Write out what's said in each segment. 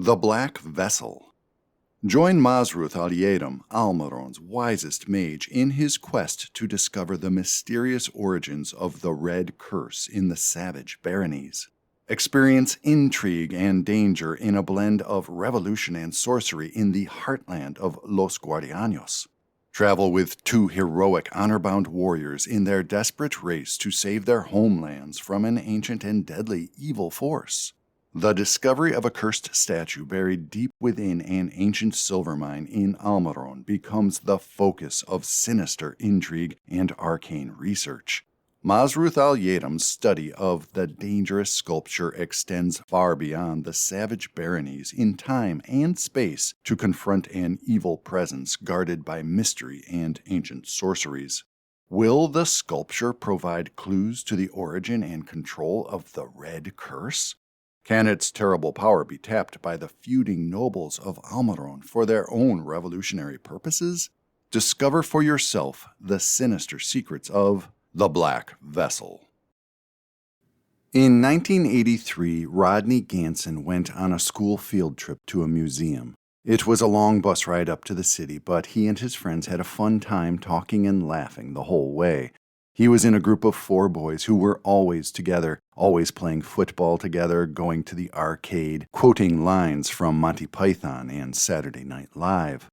The Black Vessel. Join Mazruth al-Yedam, Almaron's wisest mage, in his quest to discover the mysterious origins of the Red Curse in the savage baronies. Experience intrigue and danger in a blend of revolution and sorcery in the heartland of Los Guardianos. Travel with two heroic honor-bound warriors in their desperate race to save their homelands from an ancient and deadly evil force. The discovery of a cursed statue buried deep within an ancient silver mine in Almaron becomes the focus of sinister intrigue and arcane research. Mazruth al-Yedam's study of the dangerous sculpture extends far beyond the savage baronies in time and space to confront an evil presence guarded by mystery and ancient sorceries. Will the sculpture provide clues to the origin and control of the Red Curse? Can its terrible power be tapped by the feuding nobles of Almaron for their own revolutionary purposes? Discover for yourself the sinister secrets of The Black Vessel. In 1983, Rodney Ganson went on a school field trip to a museum. It was a long bus ride up to the city, but he and his friends had a fun time talking and laughing the whole way. He was in a group of 4 boys who were always together, always playing football together, going to the arcade, quoting lines from Monty Python and Saturday Night Live.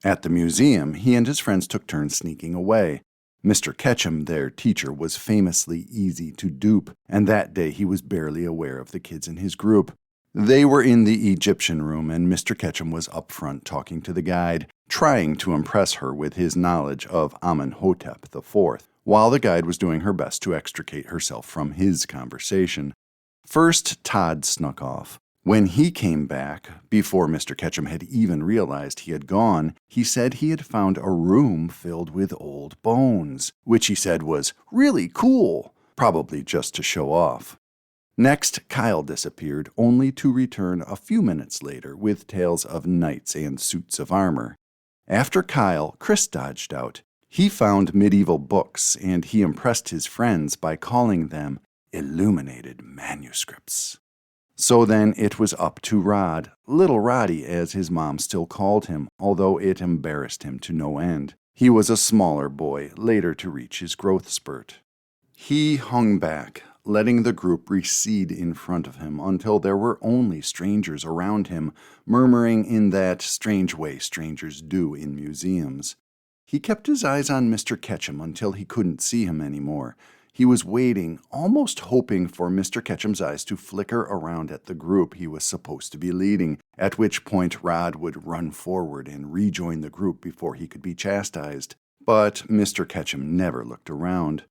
At the museum, he and his friends took turns sneaking away. Mr. Ketchum, their teacher, was famously easy to dupe, and that day he was barely aware of the kids in his group. They were in the Egyptian room, and Mr. Ketchum was up front talking to the guide, trying to impress her with his knowledge of Amenhotep IV, while the guide was doing her best to extricate herself from his conversation. First, Todd snuck off. When he came back, before Mr. Ketchum had even realized he had gone, he said he had found a room filled with old bones, which he said was really cool, probably just to show off. Next, Kyle disappeared, only to return a few minutes later with tales of knights and suits of armor. After Kyle, Chris dodged out. He found medieval books, and he impressed his friends by calling them illuminated manuscripts. So then it was up to Rod, Little Roddy as his mom still called him, although it embarrassed him to no end. He was a smaller boy, later to reach his growth spurt. He hung back, letting the group recede in front of him until there were only strangers around him, murmuring in that strange way strangers do in museums. He kept his eyes on Mr. Ketchum until he couldn't see him anymore. He was waiting, almost hoping for Mr. Ketchum's eyes to flicker around at the group he was supposed to be leading, at which point Rod would run forward and rejoin the group before he could be chastised. But Mr. Ketchum never looked around.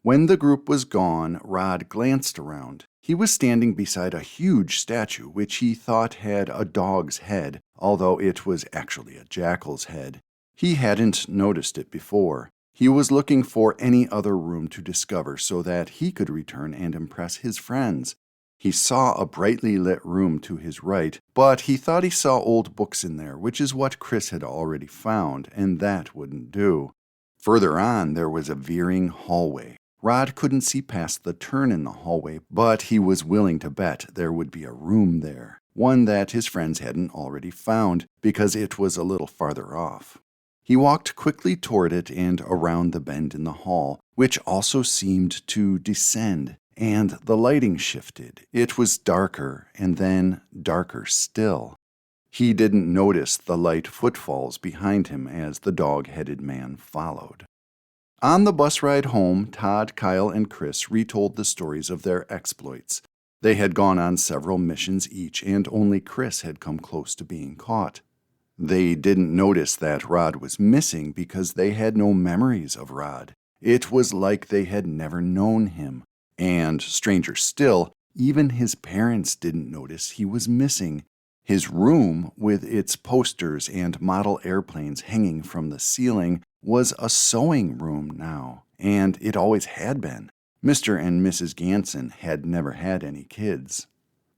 When the group was gone, Rod glanced around. He was standing beside a huge statue which he thought had a dog's head, although it was actually a jackal's head. He hadn't noticed it before. He was looking for any other room to discover so that he could return and impress his friends. He saw a brightly lit room to his right, but he thought he saw old books in there, which is what Chris had already found, and that wouldn't do. Further on, there was a veering hallway. Rod couldn't see past the turn in the hallway, but he was willing to bet there would be a room there, one that his friends hadn't already found, because it was a little farther off. He walked quickly toward it and around the bend in the hall, which also seemed to descend, and the lighting shifted. It was darker, and then darker still. He didn't notice the light footfalls behind him as the dog-headed man followed. On the bus ride home, Todd, Kyle, and Chris retold the stories of their exploits. They had gone on several missions each, and only Chris had come close to being caught. They didn't notice that Rod was missing because they had no memories of Rod. It was like they had never known him. And, stranger still, even his parents didn't notice he was missing. His room, with its posters and model airplanes hanging from the ceiling, was a sewing room now, and it always had been. Mr. and Mrs. Ganson had never had any kids.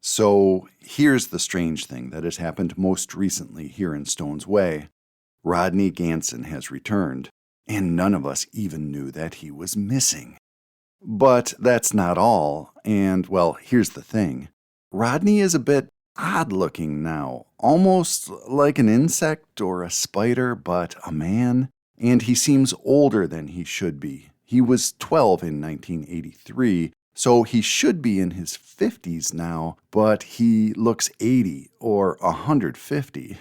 So here's the strange thing that has happened most recently here in Stone's Way. Rodney Ganson has returned, and none of us even knew that he was missing. But that's not all, and, well, here's the thing. Rodney is a bit odd looking now, almost like an insect or a spider, but a man. And he seems older than he should be. He was 12 in 1983, so he should be in his 50s now, but he looks 80 or 150.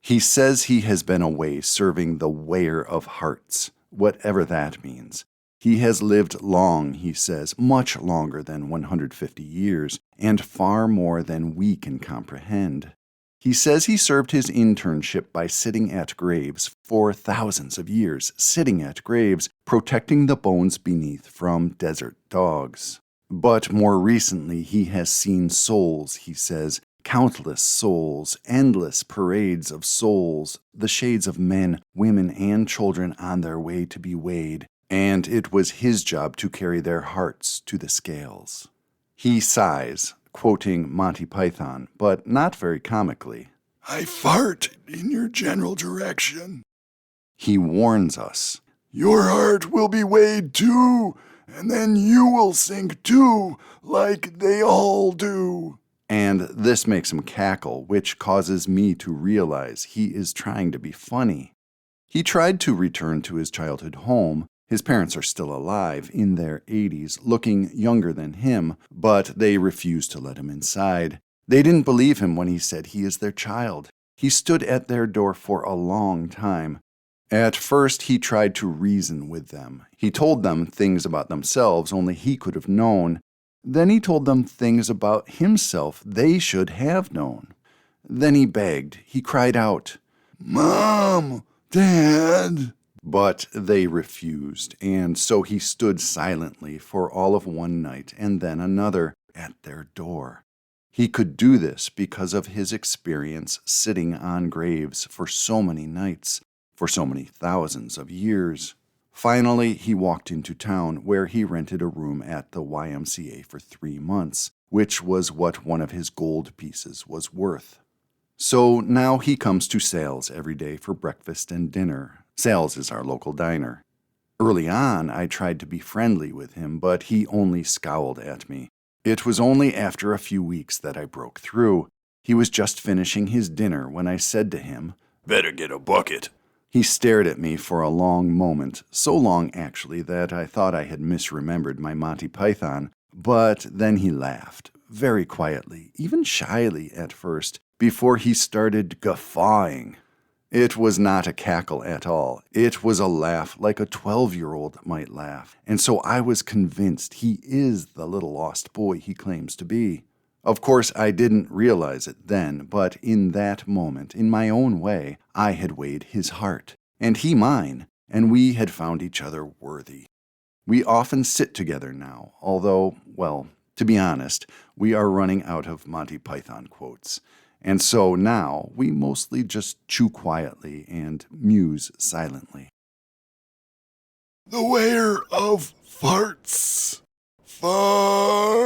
He says he has been away serving the weigher of hearts, whatever that means. He has lived long, he says, much longer than 150 years, and far more than we can comprehend. He says he served his internship by sitting at graves for thousands of years, sitting at graves, protecting the bones beneath from desert dogs. But more recently, he has seen souls, he says, countless souls, endless parades of souls, the shades of men, women, and children on their way to be weighed, and it was his job to carry their hearts to the scales. He sighs, quoting Monty Python, but not very comically. I fart in your general direction. He warns us. Your heart will be weighed too, and then you will sink too, like they all do. And this makes him cackle, which causes me to realize he is trying to be funny. He tried to return to his childhood home. His parents are still alive, in their 80s, looking younger than him, but they refused to let him inside. They didn't believe him when he said he is their child. He stood at their door for a long time. At first, he tried to reason with them. He told them things about themselves only he could have known. Then he told them things about himself they should have known. Then he begged. He cried out, Mom! Dad! But they refused, and so he stood silently for all of one night and then another at their door. He could do this because of his experience sitting on graves for so many nights, for so many thousands of years. Finally, he walked into town, where he rented a room at the YMCA for 3 months, which was what one of his gold pieces was worth. So now he comes to Sales every day for breakfast and dinner. Sales is our local diner. Early on, I tried to be friendly with him, but he only scowled at me. It was only after a few weeks that I broke through. He was just finishing his dinner when I said to him, Better get a bucket. He stared at me for a long moment, so long actually that I thought I had misremembered my Monty Python, but then he laughed, very quietly, even shyly at first, before he started guffawing. It was not a cackle at all. It was a laugh like a 12-year-old might laugh, and so I was convinced he is the little lost boy he claims to be. Of course, I didn't realize it then, but in that moment, in my own way, I had weighed his heart, and he mine, and we had found each other worthy. We often sit together now, although, well, to be honest, we are running out of Monty Python quotes, and so now we mostly just chew quietly and muse silently. The weigher of farts. Farts.